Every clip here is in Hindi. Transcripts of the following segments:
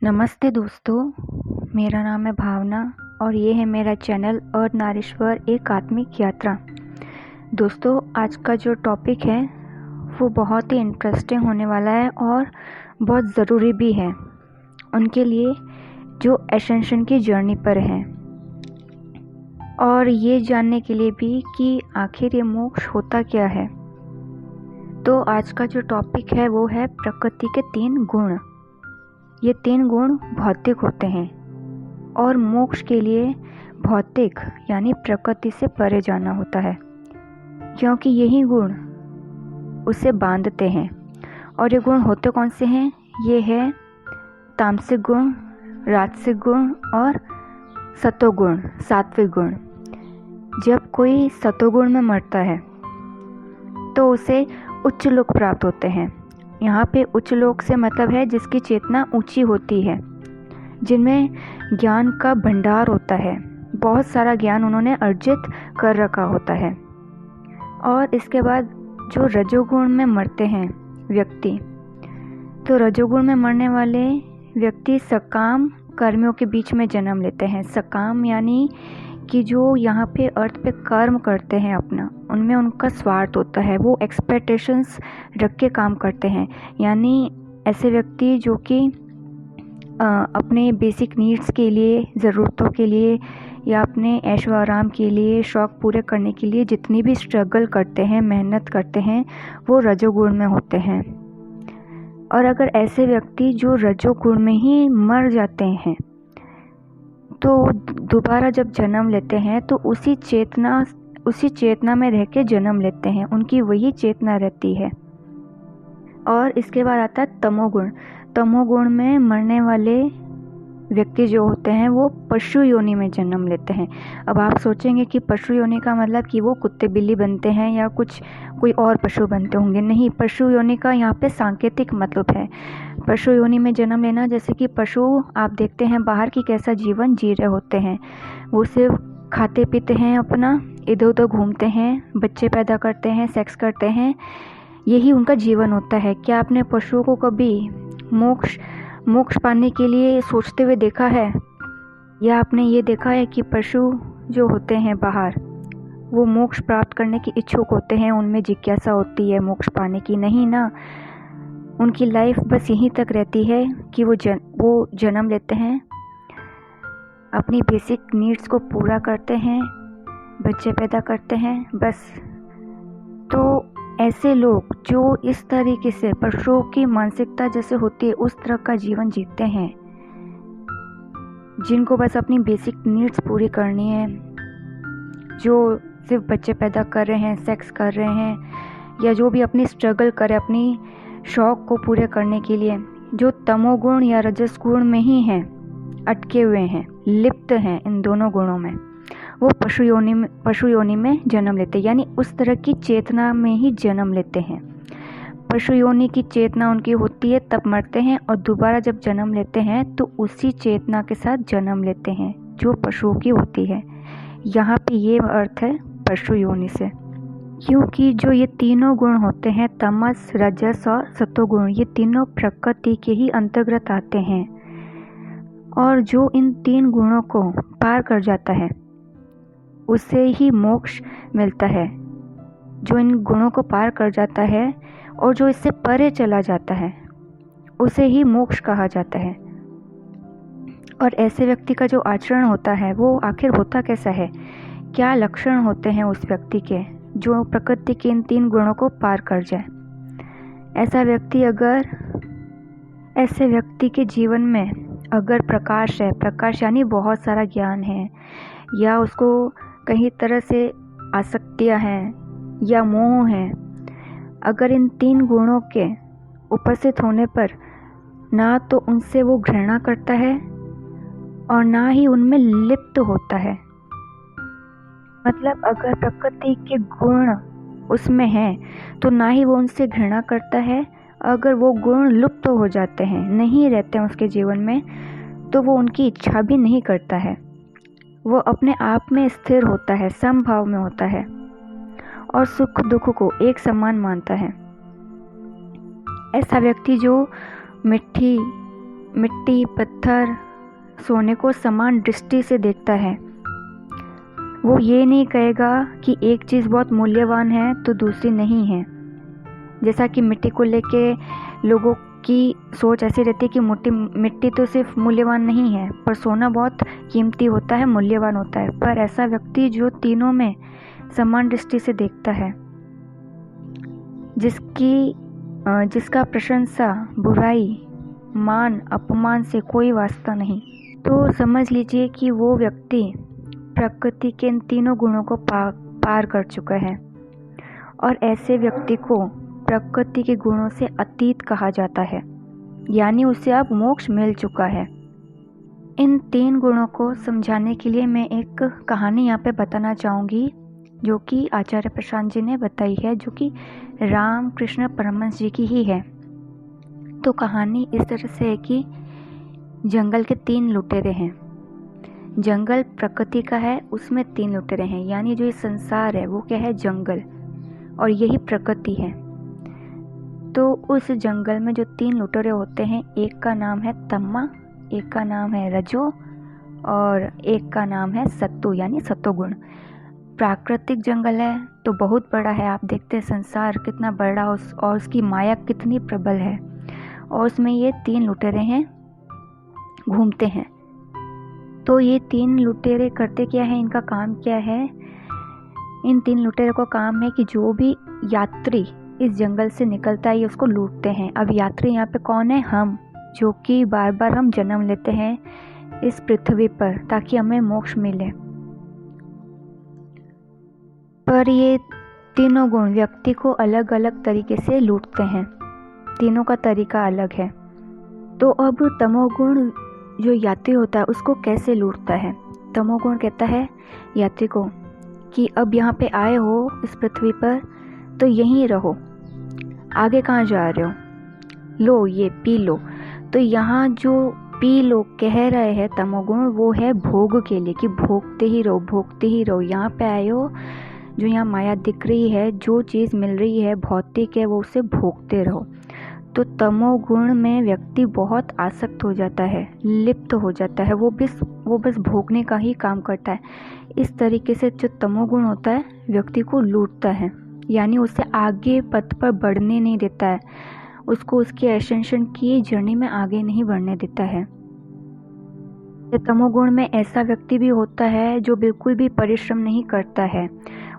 नमस्ते दोस्तों, मेरा नाम है भावना और ये है मेरा चैनल अर्धनारीश्वर एक आत्मिक यात्रा। दोस्तों, आज का जो टॉपिक है वो बहुत ही इंटरेस्टिंग होने वाला है और बहुत ज़रूरी भी है उनके लिए जो एसेंशन की जर्नी पर हैं, और ये जानने के लिए भी कि आखिर ये मोक्ष होता क्या है। तो आज का जो टॉपिक है वो है प्रकृति के 3 गुण। ये 3 गुण भौतिक होते हैं और मोक्ष के लिए भौतिक यानी प्रकृति से परे जाना होता है, क्योंकि यही गुण उसे बांधते हैं। और ये गुण होते कौन से हैं? ये है तामसिक गुण, राजसिक गुण और सतोगुण, सात्विक गुण। जब कोई सतोगुण में मरता है तो उसे उच्च लोक प्राप्त होते हैं। यहाँ पे उच्च लोक से मतलब है जिसकी चेतना ऊंची होती है, जिनमें ज्ञान का भंडार होता है, बहुत सारा ज्ञान उन्होंने अर्जित कर रखा होता है। और इसके बाद जो रजोगुण में मरते हैं व्यक्ति, तो रजोगुण में मरने वाले व्यक्ति सकाम कर्मियों के बीच में जन्म लेते हैं। सकाम यानी कि जो यहाँ पे अर्थ पे कर्म करते हैं अपना, उनमें उनका स्वार्थ होता है, वो एक्सपेक्टेशंस रख के काम करते हैं। यानी ऐसे व्यक्ति जो कि अपने बेसिक नीड्स के लिए, ज़रूरतों के लिए या अपने ऐशो आराम के लिए, शौक़ पूरे करने के लिए जितनी भी स्ट्रगल करते हैं, मेहनत करते हैं, वो रजोगुण में होते हैं। और अगर ऐसे व्यक्ति जो रजोगुण में ही मर जाते हैं तो दोबारा जब जन्म लेते हैं तो उसी चेतना में रह के जन्म लेते हैं, उनकी वही चेतना रहती है। और इसके बाद आता है तमोगुण। तमोगुण में मरने वाले व्यक्ति जो होते हैं वो पशु योनि में जन्म लेते हैं। अब आप सोचेंगे कि पशु योनि का मतलब कि वो कुत्ते बिल्ली बनते हैं या कोई और पशु बनते होंगे। नहीं, पशु योनि का यहाँ पे सांकेतिक मतलब है। पशु योनि में जन्म लेना, जैसे कि पशु आप देखते हैं बाहर की कैसा जीवन जी रहे होते हैं। वो सिर्फ खाते पीते हैं, अपना इधर उधर घूमते हैं, बच्चे पैदा करते हैं, सेक्स करते हैं, यही उनका जीवन होता है। क्या आपने पशुओं को कभी मोक्ष पाने के लिए सोचते हुए देखा है? या आपने ये देखा है कि पशु जो होते हैं बाहर, वो मोक्ष प्राप्त करने की इच्छुक होते हैं, उनमें जिज्ञासा होती है मोक्ष पाने की? नहीं ना, उनकी लाइफ बस यहीं तक रहती है कि वो जन्म लेते हैं, अपनी बेसिक नीड्स को पूरा करते हैं, बच्चे पैदा करते हैं, बस। तो ऐसे लोग जो इस तरीके से पशुओं की मानसिकता जैसे होती है उस तरह का जीवन जीते हैं, जिनको बस अपनी बेसिक नीड्स पूरी करनी है, जो सिर्फ बच्चे पैदा कर रहे हैं, सेक्स कर रहे हैं, या जो भी अपनी स्ट्रगल करे अपनी शौक़ को पूरे करने के लिए, जो तमोगुण या रजस गुण में ही हैं, अटके हुए हैं, लिप्त हैं इन दोनों गुणों में, वो पशु योनि में जन्म लेते हैं। यानी उस तरह की चेतना में ही जन्म लेते हैं। पशु योनि की चेतना उनकी होती है, तब मरते हैं, और दोबारा जब जन्म लेते हैं तो उसी चेतना के साथ जन्म लेते हैं जो पशुओं की होती है। यहाँ पे ये अर्थ है पशु योनि से, क्योंकि जो ये तीनों गुण होते हैं, तमस, रजस और सतोगुण, ये तीनों प्रकृति के ही अंतर्गत आते हैं। और जो इन 3 गुणों को पार कर जाता है उसे ही मोक्ष मिलता है। जो इन गुणों को पार कर जाता है और जो इससे परे चला जाता है उसे ही मोक्ष कहा जाता है। और ऐसे व्यक्ति का जो आचरण होता है वो आखिर होता कैसा है? क्या लक्षण होते हैं उस व्यक्ति के जो प्रकृति के इन 3 गुणों को पार कर जाए? ऐसे व्यक्ति के जीवन में अगर प्रकाश है, प्रकाश यानी बहुत सारा ज्ञान है, या उसको कहीं तरह से आसक्तियाँ हैं या मोह है, अगर इन 3 गुणों के उपस्थित होने पर ना तो उनसे वो घृणा करता है और ना ही उनमें लिप्त होता है। मतलब अगर प्रकृति के गुण उसमें हैं तो ना ही वो उनसे घृणा करता है, अगर वो गुण लुप्त हो जाते हैं, नहीं रहते हैं उसके जीवन में, तो वो उनकी इच्छा भी नहीं करता है। वो अपने आप में स्थिर होता है, समभाव में होता है और सुख दुख को एक समान मानता है। ऐसा व्यक्ति जो मिट्टी, पत्थर, सोने को समान दृष्टि से देखता है। वो ये नहीं कहेगा कि एक चीज़ बहुत मूल्यवान है तो दूसरी नहीं है। जैसा कि मिट्टी को लेके लोगों की सोच ऐसी रहती है कि मिट्टी तो सिर्फ मूल्यवान नहीं है, पर सोना बहुत कीमती होता है, मूल्यवान होता है। पर ऐसा व्यक्ति जो तीनों में समान दृष्टि से देखता है, जिसका प्रशंसा, बुराई, मान, अपमान से कोई वास्ता नहीं, तो समझ लीजिए कि वो व्यक्ति प्रकृति के इन तीनों गुणों को पार कर चुका है। और ऐसे व्यक्ति को प्रकृति के गुणों से अतीत कहा जाता है, यानी उसे अब मोक्ष मिल चुका है। इन 3 गुणों को समझाने के लिए मैं एक कहानी यहाँ पे बताना चाहूँगी, जो कि आचार्य प्रशांत जी ने बताई है, जो कि रामकृष्ण परमहंस जी की ही है। तो कहानी इस तरह से है कि जंगल के 3 लुटेरे हैं। जंगल प्रकृति का है, उसमें 3 लुटेरे हैं, यानी जो ये संसार है वो क्या है, जंगल, और यही प्रकृति है। तो उस जंगल में जो 3 लुटेरे होते हैं, एक का नाम है तम्मा, एक का नाम है रजो, और एक का नाम है सत्तु, यानी सत्वगुण। प्राकृतिक जंगल है तो बहुत बड़ा है, आप देखते हैं संसार कितना बड़ा और उसकी माया कितनी प्रबल है, और उसमें ये 3 लुटेरे हैं, घूमते हैं। तो ये 3 लुटेरे करते क्या है, इनका काम क्या है? इन 3 लुटेरे को काम है कि जो भी यात्री इस जंगल से निकलता है ये उसको लूटते हैं। अब यात्री यहाँ पे कौन है? हम, जो कि बार बार हम जन्म लेते हैं इस पृथ्वी पर ताकि हमें मोक्ष मिले। पर ये तीनों गुण व्यक्ति को अलग अलग तरीके से लूटते हैं, तीनों का तरीका अलग है। तो अब तमोगुण जो यात्री होता है उसको कैसे लूटता है? तमोगुण कहता है यात्री को कि अब यहाँ पे आए हो इस पृथ्वी पर तो यहीं रहो, आगे कहाँ जा रहे हो, लो ये पी लो। तो यहाँ जो पी लो कह रहे हैं तमोगुण, वो है भोग के लिए, कि भोगते ही रहो, भोगते ही रहो। यहाँ पे आए हो, जो यहाँ माया दिख रही है, जो चीज़ मिल रही है भौतिक है, वो उसे भोगते रहो। तो तमोगुण में व्यक्ति बहुत आसक्त हो जाता है, लिप्त हो जाता है, वो बस भोगने का ही काम करता है। इस तरीके से जो तमोगुण होता है व्यक्ति को लूटता है, यानी उसे आगे पथ पर बढ़ने नहीं देता है, उसको उसकी एसेंशन की जर्नी में आगे नहीं बढ़ने देता है। तमोगुण में ऐसा व्यक्ति भी होता है जो बिल्कुल भी परिश्रम नहीं करता है,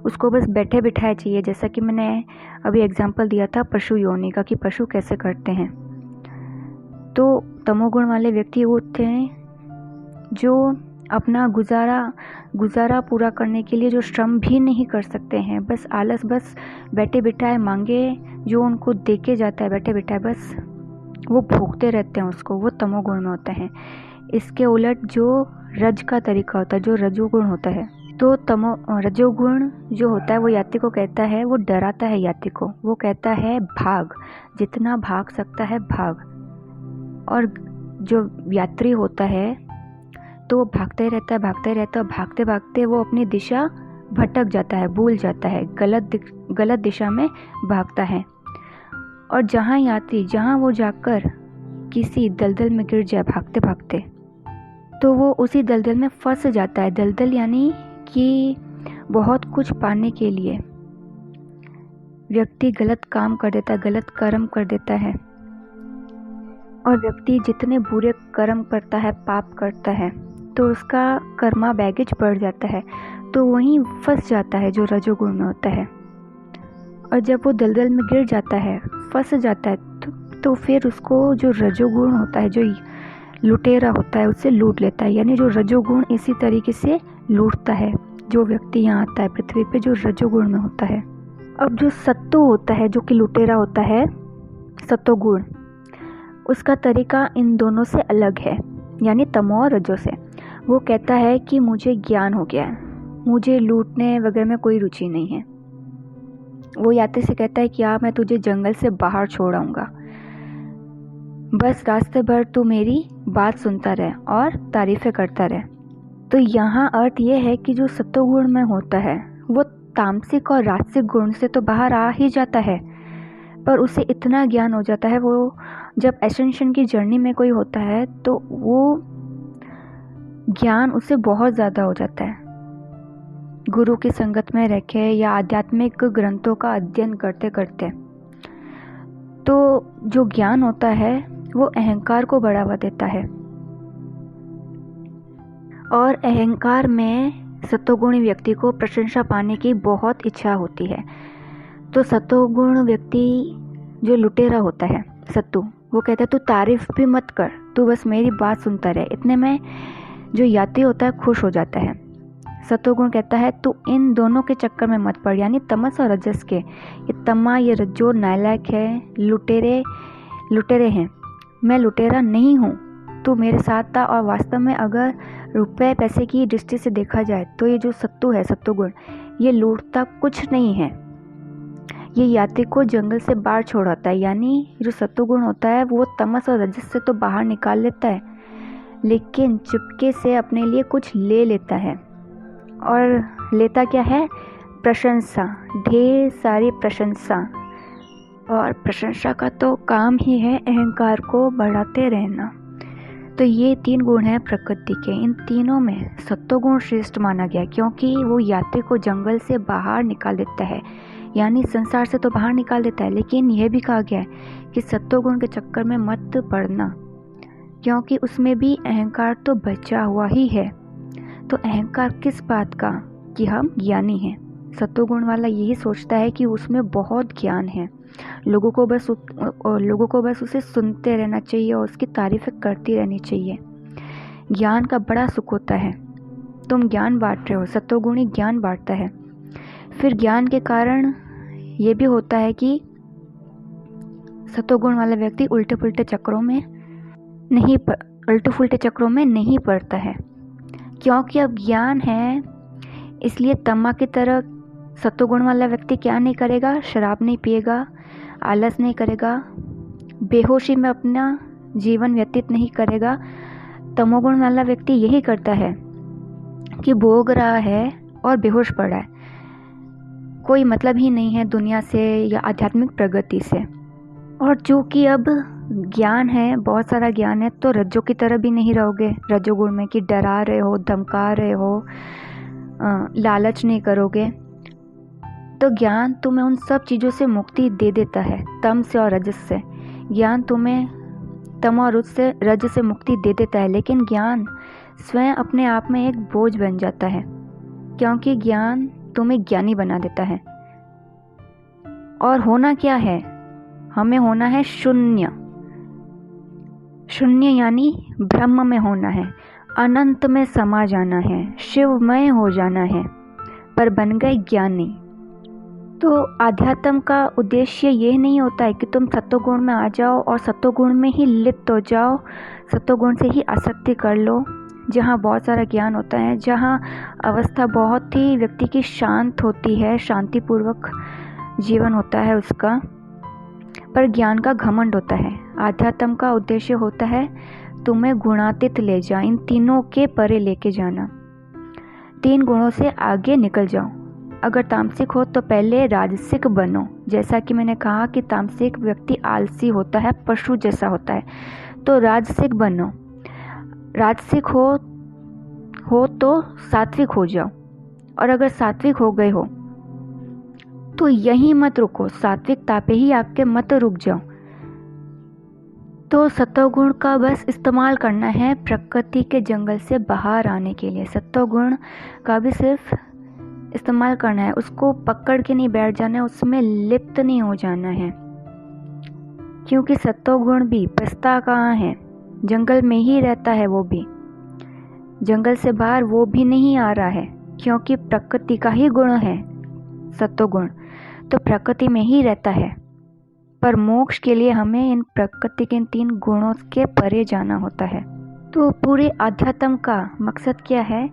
उसको बस बैठे बिठाए चाहिए। जैसा कि मैंने अभी एग्जांपल दिया था पशु योनि का, कि पशु कैसे करते हैं। तो तमोगुण वाले व्यक्ति होते हैं जो अपना गुजारा पूरा करने के लिए जो श्रम भी नहीं कर सकते हैं, बस आलस, बस बैठे बिठाए मांगे जो उनको देके जाता है बैठे बिठाए, बस वो भोगते रहते हैं उसको, वो तमोगुण में होता है। इसके उलट जो रज का तरीका होता है, जो रजोगुण होता है, तो रजोगुण जो होता है वो यात्री को कहता है, वो डराता है यात्री को, वो कहता है भाग, जितना भाग सकता है भाग। और जो यात्री होता है तो वो भागते रहता है, भागते भागते वो अपनी दिशा भटक जाता है, भूल जाता है, गलत दिशा में भागता है। और जहाँ वो जाकर किसी दलदल में गिर जाए भागते भागते, तो वो उसी दलदल में फंस जाता है। दलदल यानी कि बहुत कुछ पाने के लिए व्यक्ति गलत काम कर देता है, गलत कर्म कर देता है। और व्यक्ति जितने बुरे कर्म करता है, पाप करता है, तो उसका कर्मा बैगेज बढ़ जाता है, तो वहीं फंस जाता है जो रजोगुण में होता है। और जब वो दलदल में गिर जाता है, फंस जाता है, तो फिर उसको जो रजोगुण होता है, जो लुटेरा होता है, उससे लूट लेता है। यानी जो रजोगुण इसी तरीके से लूटता है जो व्यक्ति यहाँ आता है पृथ्वी पे, जो रजोगुण में होता है। अब जो सत्व होता है, जो कि लुटेरा होता है, सत्वगुण, उसका तरीका इन दोनों से अलग है, यानी तमो और रजो से। वो कहता है कि मुझे ज्ञान हो गया है, मुझे लूटने वगैरह में कोई रुचि नहीं है। वो यात्री से कहता है कि मैं तुझे जंगल से बाहर छोड़ आऊँगा, बस रास्ते भर तू मेरी बात सुनता रहे और तारीफ़ें करता रहे। तो यहाँ अर्थ ये है कि जो सत्वगुण में होता है वो तामसिक और राजसिक गुण से तो बाहर आ ही जाता है, पर उसे इतना ज्ञान हो जाता है, वो जब एसेंशन की जर्नी में कोई होता है तो वो ज्ञान उसे बहुत ज़्यादा हो जाता है। गुरु की संगत में रह के या आध्यात्मिक ग्रंथों का अध्ययन करते करते तो जो ज्ञान होता है वो अहंकार को बढ़ावा देता है, और अहंकार में सत्वगुणी व्यक्ति को प्रशंसा पाने की बहुत इच्छा होती है। तो सत्वगुण व्यक्ति जो लुटेरा होता है, सत्तू, वो कहता है तू तारीफ भी मत कर, तू बस मेरी बात सुनता रहे। इतने में जो यात्री होता है खुश हो जाता है। सत्वगुण कहता है तू इन दोनों के चक्कर में मत पड़, यानी तमस और रजस के। ये तमा, ये रज्जो नालायक है, लुटेरे हैं। मैं लुटेरा नहीं हूँ, तू मेरे साथ था। और वास्तव में अगर रुपए पैसे की दृष्टि से देखा जाए तो ये जो सत्तू है, सत्वगुण, ये लूटता कुछ नहीं है। ये यात्री को जंगल से बाहर छोड़ाता है। यानी जो सत्वगुण होता है वो तमस और रजस से तो बाहर निकाल लेता है, लेकिन चुपके से अपने लिए कुछ ले लेता है। और लेता क्या है? प्रशंसा, ढेर सारी प्रशंसा। और प्रशंसा का तो काम ही है अहंकार को बढ़ाते रहना। तो ये 3 गुण हैं प्रकृति के। इन तीनों में सत्वगुण श्रेष्ठ माना गया, क्योंकि वो यात्री को जंगल से बाहर निकाल देता है, यानी संसार से तो बाहर निकाल देता है। लेकिन यह भी कहा गया है कि सत्वगुण के चक्कर में मत पड़ना, क्योंकि उसमें भी अहंकार तो बचा हुआ ही है। तो अहंकार किस बात का? कि हम ज्ञानी हैं। सत्वगुण वाला यही सोचता है कि उसमें बहुत ज्ञान है, लोगों को बस उसे सुनते रहना चाहिए और उसकी तारीफें करती रहनी चाहिए। ज्ञान का बड़ा सुख होता है, तुम ज्ञान बांट रहे हो, सत्वगुणी ज्ञान बांटता है। फिर ज्ञान के कारण ये भी होता है कि सत्वगुण वाला व्यक्ति उल्टे पुल्टे चक्रों में नहीं पड़ता है, क्योंकि अब ज्ञान है। इसलिए तमा की तरह सत्वगुण वाला व्यक्ति क्या नहीं करेगा? शराब नहीं पिएगा, आलस नहीं करेगा, बेहोशी में अपना जीवन व्यतीत नहीं करेगा। तमोगुण वाला व्यक्ति यही करता है कि भोग रहा है और बेहोश पड़ा है, कोई मतलब ही नहीं है दुनिया से या आध्यात्मिक प्रगति से। और चूँकि अब ज्ञान है, बहुत सारा ज्ञान है, तो रज्जो की तरह भी नहीं रहोगे रजोगुण में कि डरा रहे हो, धमका रहे हो, लालच नहीं करोगे। तो ज्ञान तुम्हें उन सब चीज़ों से मुक्ति दे देता है, तम से और रजस से। ज्ञान तुम्हें तम और रज से मुक्ति दे देता है, लेकिन ज्ञान स्वयं अपने आप में एक बोझ बन जाता है, क्योंकि ज्ञान तुम्हें ज्ञानी बना देता है। और होना क्या है? हमें होना है शून्य। शून्य यानी ब्रह्म में होना है, अनंत में समा जाना है, शिवमय हो जाना है, पर बन गए ज्ञानी। तो आध्यात्म का उद्देश्य ये नहीं होता है कि तुम सत्वगुण में आ जाओ और सत्वगुण में ही लिप्त हो जाओ, सत्वगुण से ही आसक्ति कर लो, जहाँ बहुत सारा ज्ञान होता है, जहाँ अवस्था बहुत ही व्यक्ति की शांत होती है, शांतिपूर्वक जीवन होता है उसका, पर ज्ञान का घमंड होता है। आध्यात्म का उद्देश्य होता है तुम्हें गुणातीत ले जा, इन तीनों के परे लेके जाना, 3 गुणों से आगे निकल जाओ। अगर तामसिक हो तो पहले राजसिक बनो। जैसा कि मैंने कहा कि तामसिक व्यक्ति आलसी होता है, पशु जैसा होता है, तो राजसिक बनो। राजसिक हो तो सात्विक हो जाओ, और अगर सात्विक हो गए हो तो यहीं मत रुको, सात्विकता पे ही आपके मत रुक जाओ। तो सत्वगुण का बस इस्तेमाल करना है प्रकृति के जंगल से बाहर आने के लिए। सत्वगुण का भी सिर्फ इस्तेमाल करना है, उसको पकड़ के नहीं बैठ जाना है, उसमें लिप्त नहीं हो जाना है, क्योंकि सत्वगुण भी बसता कहाँ है? जंगल में ही रहता है। वो भी जंगल से बाहर वो भी नहीं आ रहा है, क्योंकि प्रकृति का ही गुण है सत्वगुण, तो प्रकृति में ही रहता है। पर मोक्ष के लिए हमें इन प्रकृति के इन 3 गुणों के परे जाना होता है। तो पूरे आध्यात्म का मकसद क्या है?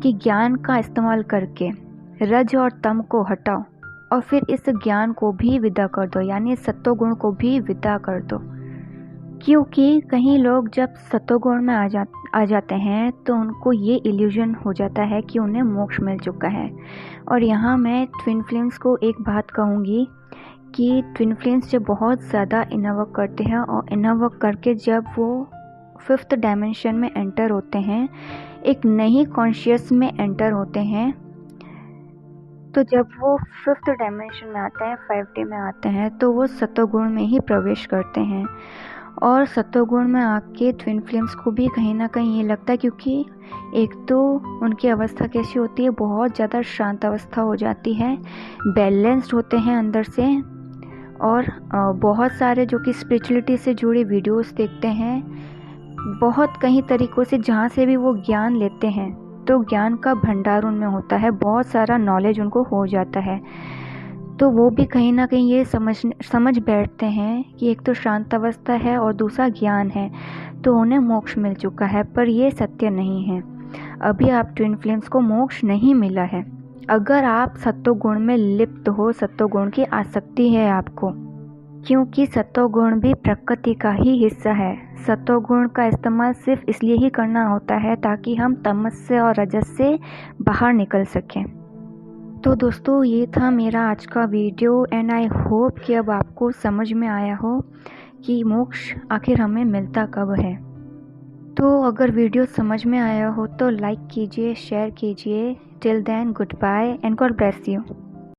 कि ज्ञान का इस्तेमाल करके रज और तम को हटाओ, और फिर इस ज्ञान को भी विदा कर दो, यानी सत्वगुण को भी विदा कर दो। क्योंकि कहीं लोग जब सत्वगुण में आ जाते हैं तो उनको ये इल्यूजन हो जाता है कि उन्हें मोक्ष मिल चुका है। और यहाँ मैं ट्विन फ्लेम्स को एक बात कहूँगी कि ट्विन फ्लेम्स जब बहुत ज़्यादा इनर वर्क करते हैं और इनर वर्क करके जब वो 5th डायमेंशन में एंटर होते हैं, एक नई कॉन्शियस में एंटर होते हैं, तो जब वो 5th डायमेंशन में आते हैं, 5D में आते हैं, तो वो सतोगुण में ही प्रवेश करते हैं। और सतोगुण में आके ट्विन फ्लेम्स को भी कहीं ना कहीं ये लगता है, क्योंकि एक तो उनकी अवस्था कैसी होती है, बहुत ज़्यादा शांत अवस्था हो जाती है, बैलेंस्ड होते हैं अंदर से, और बहुत सारे जो कि स्पिरिचुअलिटी से जुड़े वीडियोस देखते हैं, बहुत कई तरीक़ों से जहाँ से भी वो ज्ञान लेते हैं, तो ज्ञान का भंडार उनमें होता है, बहुत सारा नॉलेज उनको हो जाता है। तो वो भी कहीं ना कहीं ये समझ बैठते हैं कि एक तो शांत अवस्था है और दूसरा ज्ञान है, तो उन्हें मोक्ष मिल चुका है। पर ये सत्य नहीं है, अभी आप ट्विन फ्लेम्स को मोक्ष नहीं मिला है। अगर आप सत्वगुण में लिप्त हो, सत्वगुण की आसक्ति है आपको, क्योंकि सत्वगुण भी प्रकृति का ही हिस्सा है। सत्वगुण का इस्तेमाल सिर्फ इसलिए ही करना होता है ताकि हम तमस से और रजस से बाहर निकल सकें। तो दोस्तों, ये था मेरा आज का वीडियो, एंड आई होप कि अब आपको समझ में आया हो कि मोक्ष आखिर हमें मिलता कब है। तो अगर वीडियो समझ में आया हो तो लाइक कीजिए, शेयर कीजिए। Till then, good bye and God bless you.